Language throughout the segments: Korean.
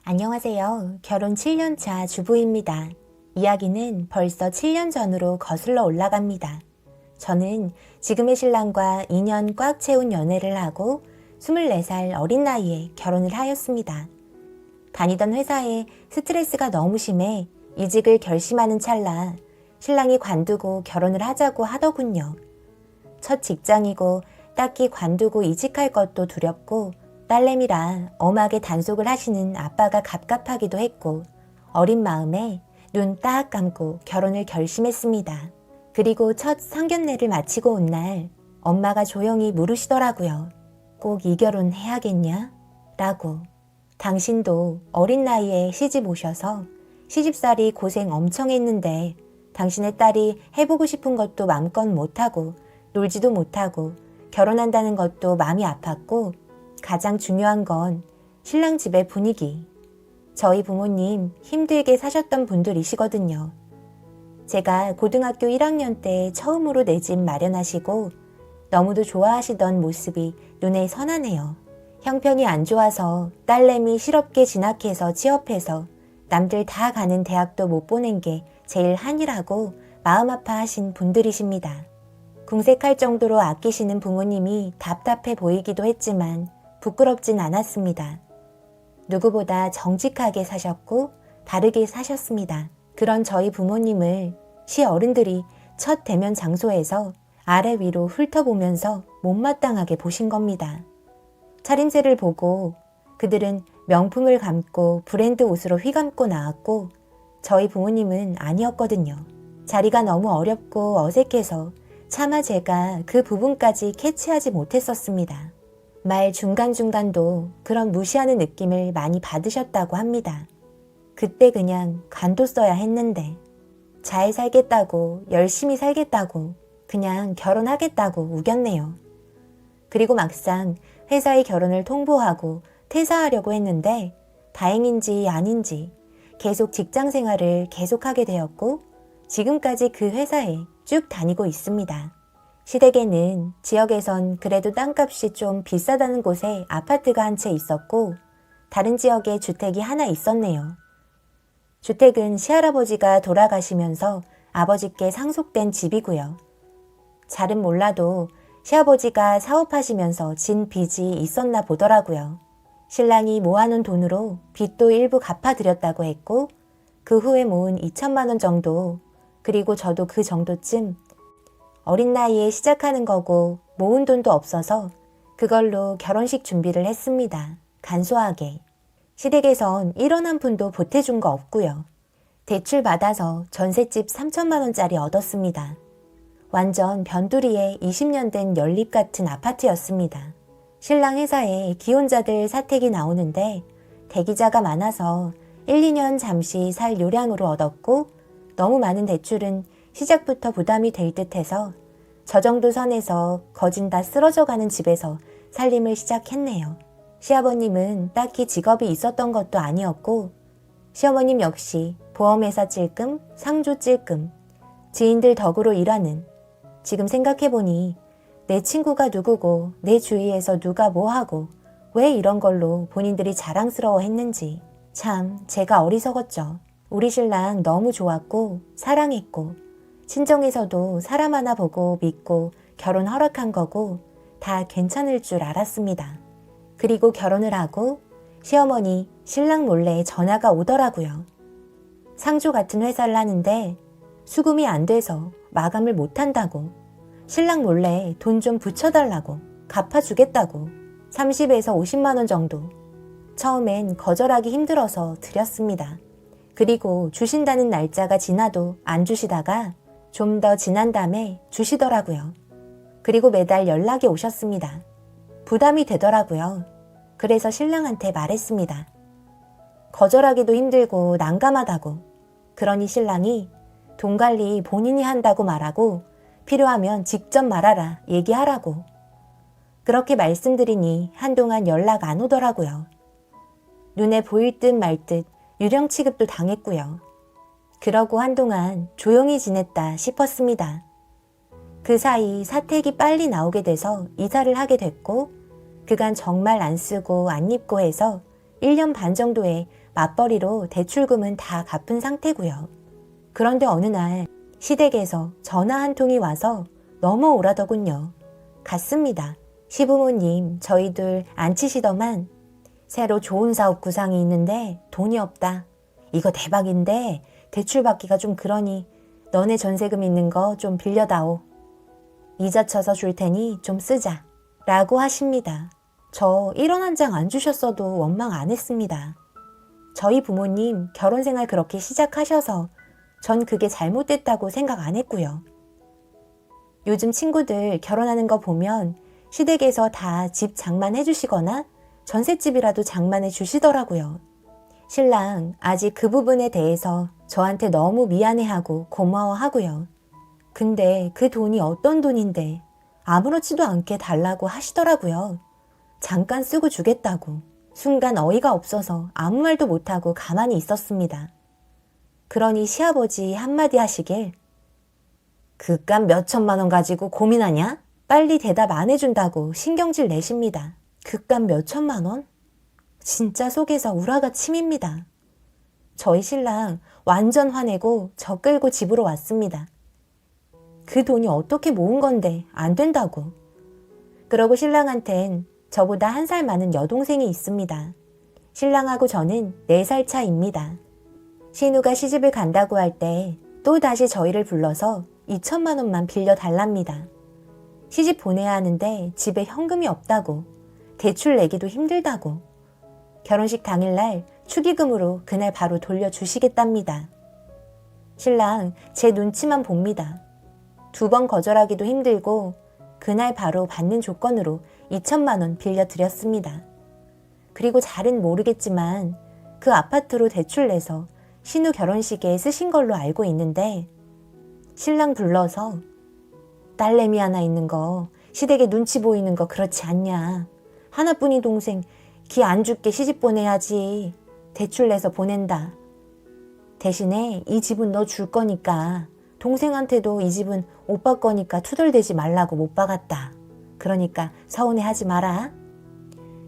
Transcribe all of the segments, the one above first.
안녕하세요. 결혼 7년차 주부입니다. 이야기는 벌써 7년 전으로 거슬러 올라갑니다. 저는 지금의 신랑과 2년 꽉 채운 연애를 하고 24살 어린 나이에 결혼을 하였습니다. 다니던 회사에 스트레스가 너무 심해 이직을 결심하는 찰나 신랑이 관두고 결혼을 하자고 하더군요. 첫 직장이고 딱히 관두고 이직할 것도 두렵고 딸내미라 엄하게 단속을 하시는 아빠가 갑갑하기도 했고 어린 마음에 눈 딱 감고 결혼을 결심했습니다. 그리고 첫 상견례를 마치고 온 날 엄마가 조용히 물으시더라고요. 꼭 이 결혼 해야겠냐? 라고. 당신도 어린 나이에 시집 오셔서 시집살이 고생 엄청 했는데 당신의 딸이 해보고 싶은 것도 맘껏 못하고 놀지도 못하고 결혼한다는 것도 마음이 아팠고 가장 중요한 건 신랑 집의 분위기. 저희 부모님 힘들게 사셨던 분들이시거든요. 제가 고등학교 1학년 때 처음으로 내 집 마련하시고 너무도 좋아하시던 모습이 눈에 선하네요. 형편이 안 좋아서 딸내미 실업계 진학해서 취업해서 남들 다 가는 대학도 못 보낸 게 제일 한이라고 마음 아파하신 분들이십니다. 궁색할 정도로 아끼시는 부모님이 답답해 보이기도 했지만 부끄럽진 않았습니다. 누구보다 정직하게 사셨고 바르게 사셨습니다. 그런 저희 부모님을 시 어른들이 첫 대면 장소에서 아래 위로 훑어보면서 못마땅하게 보신 겁니다. 차림새를 보고 그들은 명품을 감고 브랜드 옷으로 휘감고 나왔고 저희 부모님은 아니었거든요. 자리가 너무 어렵고 어색해서 차마 제가 그 부분까지 캐치하지 못했었습니다. 말 중간중간도 그런 무시하는 느낌을 많이 받으셨다고 합니다. 그때 그냥 관뒀어야 했는데 잘 살겠다고 열심히 살겠다고 그냥 결혼하겠다고 우겼네요. 그리고 막상 회사에 결혼을 통보하고 퇴사하려고 했는데 다행인지 아닌지 계속 직장 생활을 계속하게 되었고 지금까지 그 회사에 쭉 다니고 있습니다. 시댁에는 지역에선 그래도 땅값이 좀 비싸다는 곳에 아파트가 한 채 있었고 다른 지역에 주택이 하나 있었네요. 주택은 시할아버지가 돌아가시면서 아버지께 상속된 집이고요. 잘은 몰라도 시아버지가 사업하시면서 진 빚이 있었나 보더라고요. 신랑이 모아놓은 돈으로 빚도 일부 갚아드렸다고 했고 그 후에 모은 2천만 원 정도 그리고 저도 그 정도쯤 어린 나이에 시작하는 거고 모은 돈도 없어서 그걸로 결혼식 준비를 했습니다. 간소하게. 시댁에선 1원 한 푼도 보태준 거 없고요. 대출 받아서 전셋집 3천만 원짜리 얻었습니다. 완전 변두리에 20년 된 연립 같은 아파트였습니다. 신랑 회사에 기혼자들 사택이 나오는데 대기자가 많아서 1, 2년 잠시 살 요량으로 얻었고 너무 많은 대출은 시작부터 부담이 될 듯해서 저 정도 선에서 거진 다 쓰러져가는 집에서 살림을 시작했네요. 시아버님은 딱히 직업이 있었던 것도 아니었고 시어머님 역시 보험회사 찔끔, 상조 찔끔, 지인들 덕으로 일하는 지금 생각해보니 내 친구가 누구고 내 주위에서 누가 뭐하고 왜 이런 걸로 본인들이 자랑스러워 했는지 참 제가 어리석었죠. 우리 신랑 너무 좋았고 사랑했고 친정에서도 사람 하나 보고 믿고 결혼 허락한 거고 다 괜찮을 줄 알았습니다. 그리고 결혼을 하고 시어머니 신랑 몰래 전화가 오더라고요. 상조 같은 회사를 하는데 수금이 안 돼서 마감을 못한다고 신랑 몰래 돈 좀 붙여달라고 갚아주겠다고 30에서 50만 원 정도 처음엔 거절하기 힘들어서 드렸습니다. 그리고 주신다는 날짜가 지나도 안 주시다가 좀 더 지난 다음에 주시더라고요. 그리고 매달 연락이 오셨습니다. 부담이 되더라고요. 그래서 신랑한테 말했습니다. 거절하기도 힘들고 난감하다고. 그러니 신랑이 돈 관리 본인이 한다고 말하고 필요하면 직접 말하라 얘기하라고. 그렇게 말씀드리니 한동안 연락 안 오더라고요. 눈에 보일 듯 말 듯 유령 취급도 당했고요. 그러고 한동안 조용히 지냈다 싶었습니다. 그 사이 사택이 빨리 나오게 돼서 이사를 하게 됐고 그간 정말 안 쓰고 안 입고 해서 1년 반 정도의 맞벌이로 대출금은 다 갚은 상태고요. 그런데 어느 날 시댁에서 전화 한 통이 와서 너무 오라더군요. 갔습니다. 시부모님, 저희 둘 안 치시더만 새로 좋은 사업 구상이 있는데 돈이 없다. 이거 대박인데 대출 받기가 좀 그러니 너네 전세금 있는 거 좀 빌려다오. 이자 쳐서 줄 테니 좀 쓰자. 라고 하십니다. 저 1원 한 장 안 주셨어도 원망 안 했습니다. 저희 부모님 결혼 생활 그렇게 시작하셔서 전 그게 잘못됐다고 생각 안 했고요. 요즘 친구들 결혼하는 거 보면 시댁에서 다 집 장만해 주시거나 전셋집이라도 장만해 주시더라고요. 신랑 아직 그 부분에 대해서 저한테 너무 미안해하고 고마워하고요. 근데 그 돈이 어떤 돈인데 아무렇지도 않게 달라고 하시더라고요. 잠깐 쓰고 주겠다고. 순간 어이가 없어서 아무 말도 못하고 가만히 있었습니다. 그러니 시아버지 한마디 하시길 그깟 몇천만 원 가지고 고민하냐? 빨리 대답 안 해준다고 신경질 내십니다. 그깟 몇천만 원? 진짜 속에서 우라가 침입니다. 저희 신랑 완전 화내고 저 끌고 집으로 왔습니다. 그 돈이 어떻게 모은 건데 안 된다고. 그러고 신랑한텐 저보다 1살 많은 여동생이 있습니다. 신랑하고 저는 4살 차입니다. 신우가 시집을 간다고 할 때 또 다시 저희를 불러서 2천만 원만 빌려달랍니다. 시집 보내야 하는데 집에 현금이 없다고, 대출 내기도 힘들다고, 결혼식 당일날 축의금으로 그날 바로 돌려주시겠답니다. 신랑 제 눈치만 봅니다. 2번 거절하기도 힘들고 그날 바로 받는 조건으로 2천만 원 빌려드렸습니다. 그리고 잘은 모르겠지만 그 아파트로 대출 내서 신우 결혼식에 쓰신 걸로 알고 있는데 신랑 불러서 딸내미 하나 있는 거 시댁에 눈치 보이는 거 그렇지 않냐. 하나뿐인 동생 기 안 죽게 시집 보내야지. 대출 내서 보낸다. 대신에 이 집은 너 줄 거니까 동생한테도 이 집은 오빠 거니까 투덜대지 말라고 못 박았다. 그러니까 서운해하지 마라.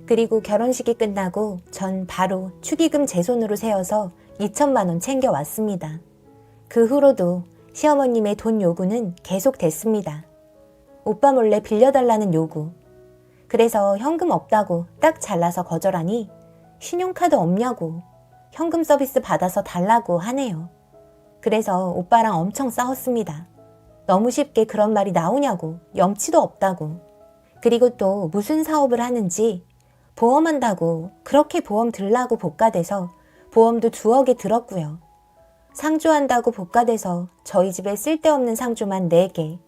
그리고 결혼식이 끝나고 전 바로 축의금 제 손으로 세어서 2천만 원 챙겨왔습니다. 그 후로도 시어머님의 돈 요구는 계속 됐습니다. 오빠 몰래 빌려달라는 요구. 그래서 현금 없다고 딱 잘라서 거절하니 신용카드 없냐고 현금 서비스 받아서 달라고 하네요. 그래서 오빠랑 엄청 싸웠습니다. 너무 쉽게 그런 말이 나오냐고, 염치도 없다고. 그리고 또 무슨 사업을 하는지 보험한다고 그렇게 보험 들라고 복가돼서 보험도 2억에 들었고요. 상조한다고 복가돼서 저희 집에 쓸데없는 상조만 4개.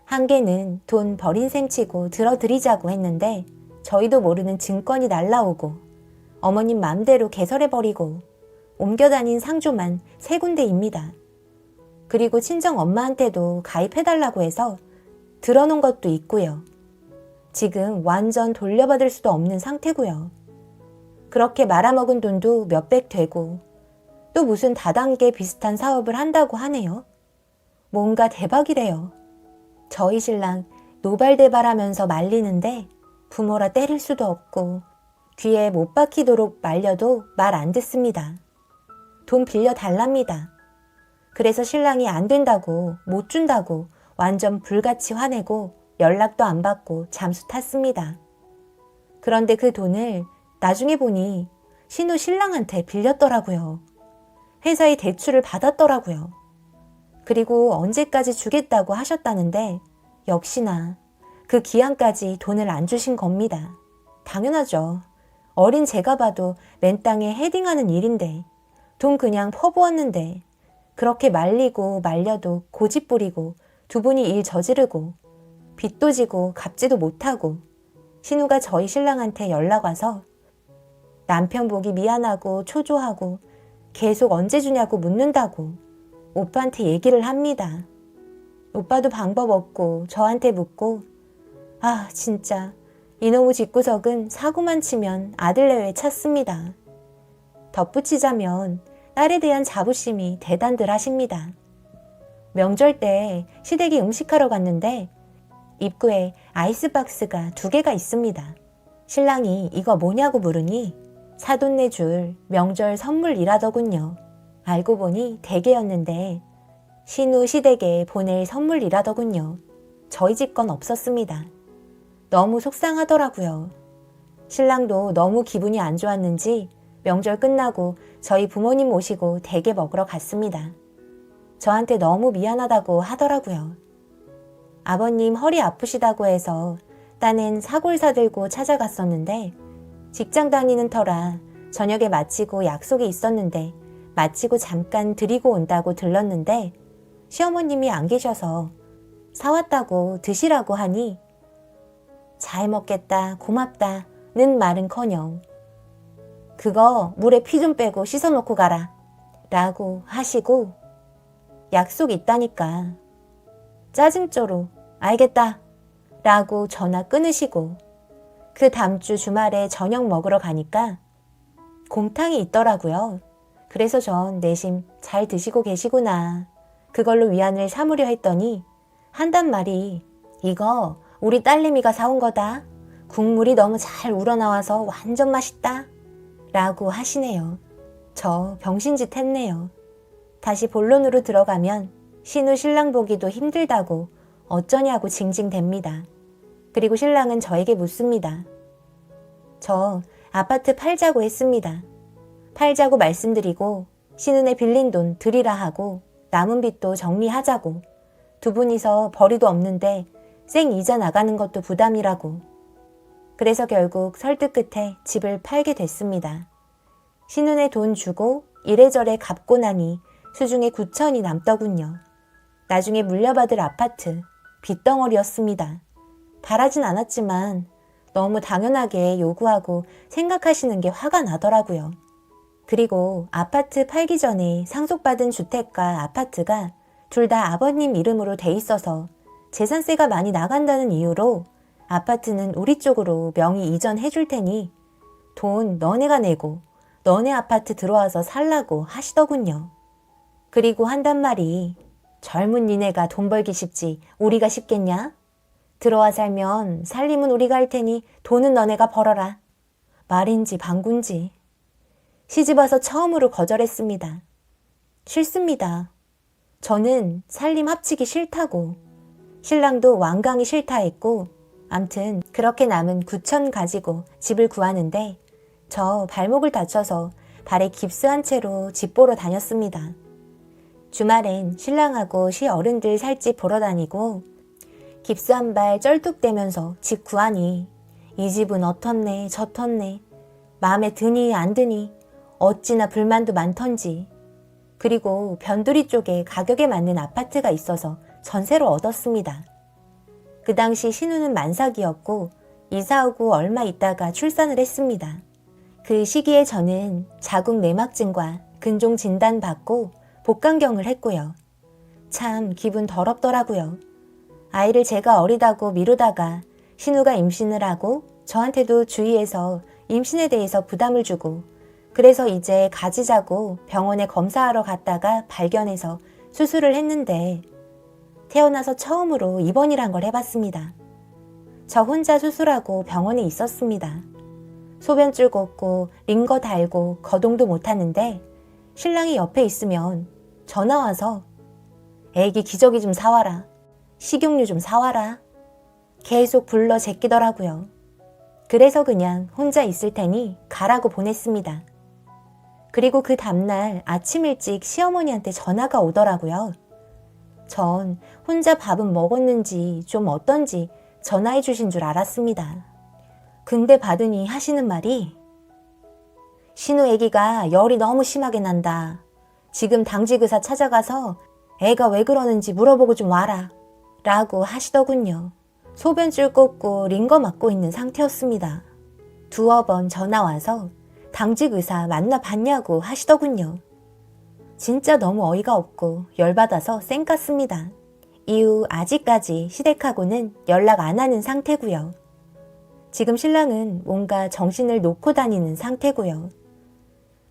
1개는 돈 버린 셈 치고 들어드리자고 했는데 저희도 모르는 증권이 날라오고 어머님 맘대로 개설해버리고 옮겨다닌 상조만 3군데입니다. 그리고 친정 엄마한테도 가입해달라고 해서 들어놓은 것도 있고요. 지금 완전 돌려받을 수도 없는 상태고요. 그렇게 말아먹은 돈도 몇백 되고 또 무슨 다단계 비슷한 사업을 한다고 하네요. 뭔가 대박이래요. 저희 신랑 노발대발하면서 말리는데 부모라 때릴 수도 없고 귀에 못 박히도록 말려도 말 안 듣습니다. 돈 빌려달랍니다. 그래서 신랑이 안 된다고 못 준다고 완전 불같이 화내고 연락도 안 받고 잠수 탔습니다. 그런데 그 돈을 나중에 보니 신우 신랑한테 빌렸더라고요. 회사에 대출을 받았더라고요. 그리고 언제까지 주겠다고 하셨다는데 역시나 그 기한까지 돈을 안 주신 겁니다. 당연하죠. 어린 제가 봐도 맨 땅에 헤딩하는 일인데 돈 그냥 퍼부었는데 그렇게 말리고 말려도 고집 부리고 2분이 일 저지르고 빚도 지고 갚지도 못하고 신우가 저희 신랑한테 연락 와서 남편 보기 미안하고 초조하고 계속 언제 주냐고 묻는다고 오빠한테 얘기를 합니다. 오빠도 방법 없고 저한테 묻고 아 진짜 이놈의 집구석은 사고만 치면 아들 내외 찾습니다. 덧붙이자면 딸에 대한 자부심이 대단들 하십니다. 명절 때 시댁에 음식하러 갔는데 입구에 아이스박스가 2개가 있습니다. 신랑이 이거 뭐냐고 물으니 사돈 내줄 명절 선물이라더군요. 알고 보니 댁이었는데 신우 시댁에 보낼 선물이라더군요. 저희 집 건 없었습니다. 너무 속상하더라고요. 신랑도 너무 기분이 안 좋았는지 명절 끝나고 저희 부모님 모시고 댁에 먹으러 갔습니다. 저한테 너무 미안하다고 하더라고요. 아버님 허리 아프시다고 해서 딴엔 사골 사들고 찾아갔었는데 직장 다니는 터라 저녁에 마치고 약속이 있었는데 마치고 잠깐 드리고 온다고 들렀는데 시어머님이 안 계셔서 사왔다고 드시라고 하니 잘 먹겠다 고맙다는 말은커녕 그거 물에 피 좀 빼고 씻어놓고 가라 라고 하시고 약속 있다니까 짜증조로 알겠다 라고 전화 끊으시고 그 다음 주 주말에 저녁 먹으러 가니까 곰탕이 있더라고요. 그래서 전 내심 잘 드시고 계시구나 그걸로 위안을 삼으려 했더니 한단 말이 이거 우리 딸내미가 사온 거다. 국물이 너무 잘 우러나와서 완전 맛있다 라고 하시네요. 저 병신짓 했네요. 다시 본론으로 들어가면 신우 신랑 보기도 힘들다고 어쩌냐고 징징댑니다. 그리고 신랑은 저에게 묻습니다. 저 아파트 팔자고 했습니다. 팔자고 말씀드리고 신은에 빌린 돈 드리라 하고 남은 빚도 정리하자고 두 분이서 벌이도 없는데 생 이자 나가는 것도 부담이라고 그래서 결국 설득 끝에 집을 팔게 됐습니다. 신은에 돈 주고 이래저래 갚고 나니 수중에 9천이 남더군요. 나중에 물려받을 아파트 빚덩어리였습니다. 바라진 않았지만 너무 당연하게 요구하고 생각하시는 게 화가 나더라고요. 그리고 아파트 팔기 전에 상속받은 주택과 아파트가 둘 다 아버님 이름으로 돼 있어서 재산세가 많이 나간다는 이유로 아파트는 우리 쪽으로 명의 이전해 줄 테니 돈 너네가 내고 너네 아파트 들어와서 살라고 하시더군요. 그리고 한단 말이 젊은 니네가 돈 벌기 쉽지 우리가 쉽겠냐? 들어와 살면 살림은 우리가 할 테니 돈은 너네가 벌어라. 말인지 방군지. 시집와서 처음으로 거절했습니다. 싫습니다. 저는 살림 합치기 싫다고. 신랑도 완강히 싫다 했고 암튼 그렇게 남은 9천 가지고 집을 구하는데 저 발목을 다쳐서 발에 깁스한 채로 집 보러 다녔습니다. 주말엔 신랑하고 시어른들 살 집 보러 다니고 깁스한 발 쩔뚝대면서 집 구하니 이 집은 어떻네 저떻네 마음에 드니 안 드니 어찌나 불만도 많던지 그리고 변두리 쪽에 가격에 맞는 아파트가 있어서 전세로 얻었습니다. 그 당시 신우는 만삭이었고 이사 오고 얼마 있다가 출산을 했습니다. 그 시기에 저는 자궁 내막증과 근종 진단 받고 복강경을 했고요. 참 기분 더럽더라고요. 아이를 제가 어리다고 미루다가 신우가 임신을 하고 저한테도 주위에서 임신에 대해서 부담을 주고 그래서 이제 가지자고 병원에 검사하러 갔다가 발견해서 수술을 했는데 태어나서 처음으로 입원이란 걸 해봤습니다. 저 혼자 수술하고 병원에 있었습니다. 소변줄 걷고 링거 달고 거동도 못하는데 신랑이 옆에 있으면 전화 와서 애기 기저귀 좀 사와라. 식용유 좀 사와라. 계속 불러 제끼더라고요. 그래서 그냥 혼자 있을 테니 가라고 보냈습니다. 그리고 그 다음날 아침 일찍 시어머니한테 전화가 오더라고요. 전 혼자 밥은 먹었는지 좀 어떤지 전화해 주신 줄 알았습니다. 근데 받으니 하시는 말이 신우 애기가 열이 너무 심하게 난다. 지금 당직 의사 찾아가서 애가 왜 그러는지 물어보고 좀 와라. 라고 하시더군요. 소변줄 꽂고 링거 맞고 있는 상태였습니다. 두어 번 전화 와서 당직 의사 만나봤냐고 하시더군요. 진짜 너무 어이가 없고 열받아서 쌩깠습니다. 이후 아직까지 시댁하고는 연락 안 하는 상태고요. 지금 신랑은 뭔가 정신을 놓고 다니는 상태고요.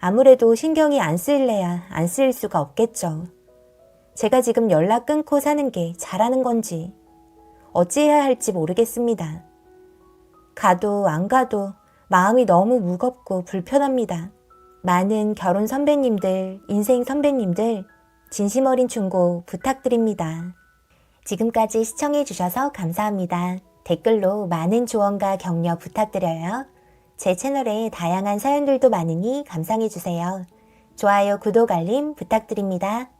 아무래도 신경이 안 쓰일래야 안 쓰일 수가 없겠죠. 제가 지금 연락 끊고 사는 게 잘하는 건지 어찌해야 할지 모르겠습니다. 가도 안 가도 마음이 너무 무겁고 불편합니다. 많은 결혼 선배님들, 인생 선배님들, 진심 어린 충고 부탁드립니다. 지금까지 시청해주셔서 감사합니다. 댓글로 많은 조언과 격려 부탁드려요. 제 채널에 다양한 사연들도 많으니 감상해주세요. 좋아요, 구독, 알림 부탁드립니다.